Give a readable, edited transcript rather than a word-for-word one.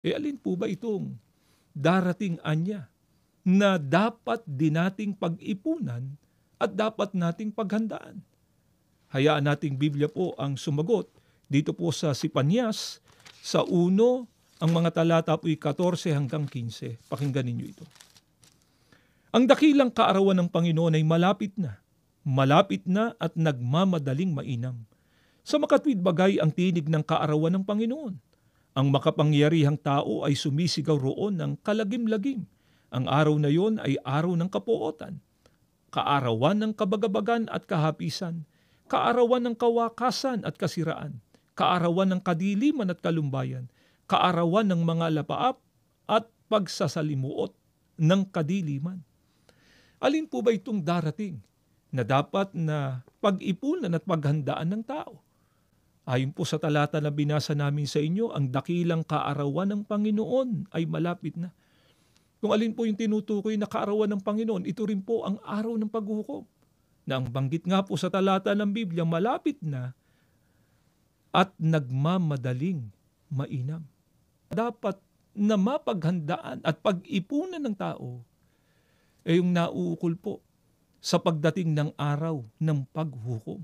Alin po ba itong darating anya na dapat din nating pag-ipunan at dapat nating paghandaan? Hayaan nating Biblia po ang sumagot dito po sa Sipanias sa 1, ang mga talata po'y 14 hanggang 15. Pakinggan ninyo ito. Ang dakilang kaarawan ng Panginoon ay malapit na at nagmamadaling mainam. Sa makatwid bagay ang tinig ng kaarawan ng Panginoon. Ang makapangyarihang tao ay sumisigaw roon ng kalagim-lagim. Ang araw na yon ay araw ng kapuotan, kaarawan ng kabagabagan at kahapisan, kaarawan ng kawakasan at kasiraan, kaarawan ng kadiliman at kalumbayan, kaarawan ng mga lapaap at pagsasalimuot ng kadiliman. Alin po ba itong darating na dapat na pag-ipunan at paghandaan ng tao? Ayon po sa talata na binasa namin sa inyo, ang dakilang kaarawan ng Panginoon ay malapit na. Kung alin po yung tinutukoy na kaarawan ng Panginoon, ito rin po ang araw ng paghuhukom. Na ang banggit nga po sa talata ng Biblia, malapit na at nagmamadaling mainam. Dapat na mapaghandaan at pag-ipunan ng tao ay yung nauukol po sa pagdating ng araw ng paghuhukom.